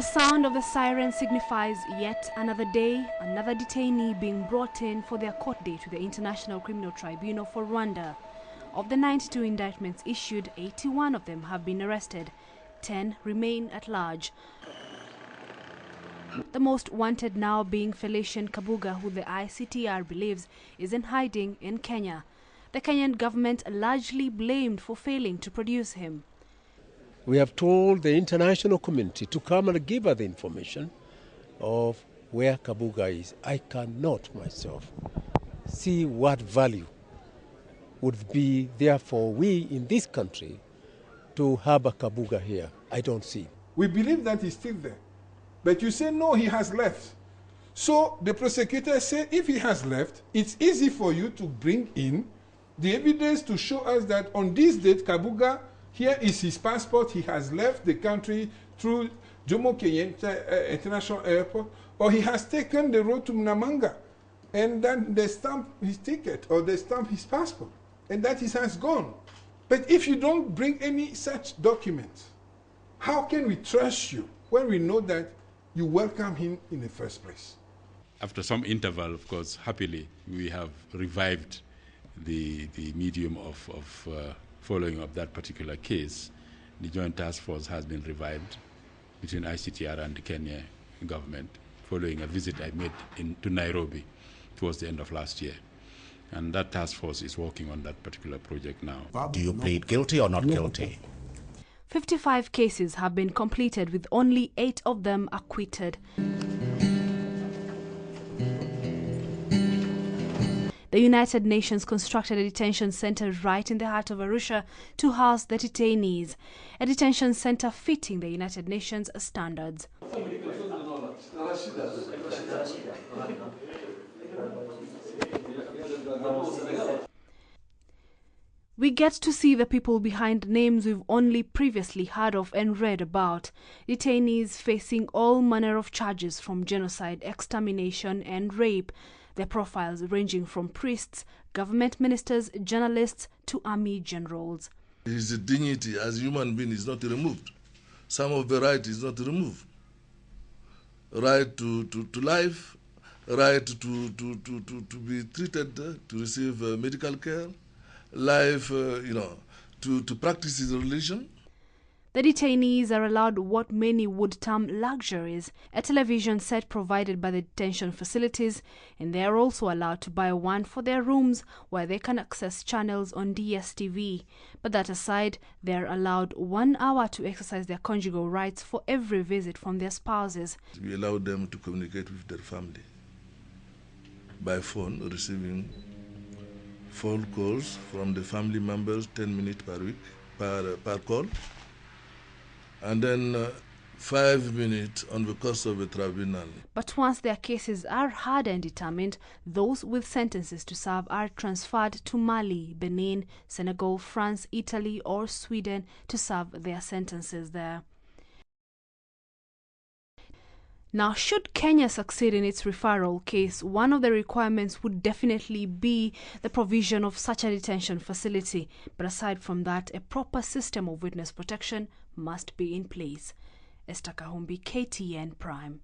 The sound of the siren signifies yet another day, another detainee being brought in for their court date to the International Criminal Tribunal for Rwanda. Of the 92 indictments issued, 81 of them have been arrested. 10 remain at large. The most wanted now being Felician Kabuga, who the ICTR believes is in hiding in Kenya. The Kenyan government largely blamed for failing to produce him. We have told the international community to come and give us the information of where Kabuga is. I cannot myself see what value would be there for we in this country to have a Kabuga here. I don't see. We believe that he's still there. But you say, no, he has left. So the prosecutor said, if he has left, it's easy for you to bring in the evidence to show us that on this date, Kabuga, here is his passport, he has left the country through Jomo Kenyatta International Airport, or he has taken the road to Mnamanga, and then they stamp his ticket, or they stamp his passport, and that he has gone. But if you don't bring any such documents, how can we trust you when we know that you welcome him in the first place? After some interval, of course, happily, we have revived the medium of following up that particular case. The Joint Task Force has been revived between ICTR and the Kenya government following a visit I made to Nairobi towards the end of last year. And that task force is working on that particular project now. Do you plead guilty or not guilty? 55 cases have been completed, with only 8 of them acquitted. The United Nations constructed a detention center right in the heart of Arusha to house the detainees, a detention center fitting the United Nations standards. We get to see the people behind names we've only previously heard of and read about. Detainees facing all manner of charges, from genocide, extermination and rape. Their profiles ranging from priests, government ministers, journalists to army generals. His dignity as a human being is not removed. Some of the right is not removed. Right to life, right to be treated, to receive medical care, life, to practice his religion. The detainees are allowed what many would term luxuries, a television set provided by the detention facilities, and they are also allowed to buy one for their rooms where they can access channels on DSTV. But that aside, they are allowed 1 hour to exercise their conjugal rights for every visit from their spouses. We allow them to communicate with their family by phone, receiving phone calls from the family members, 10 minutes per week, per call. And then 5 minutes on the cost of a tribunal. But once their cases are heard and determined, those with sentences to serve are transferred to Mali, Benin, Senegal, France, Italy or Sweden to serve their sentences there. Now, should Kenya succeed in its referral case, one of the requirements would definitely be the provision of such a detention facility. But aside from that, a proper system of witness protection must be in place. Esther Kahumbi, KTN Prime.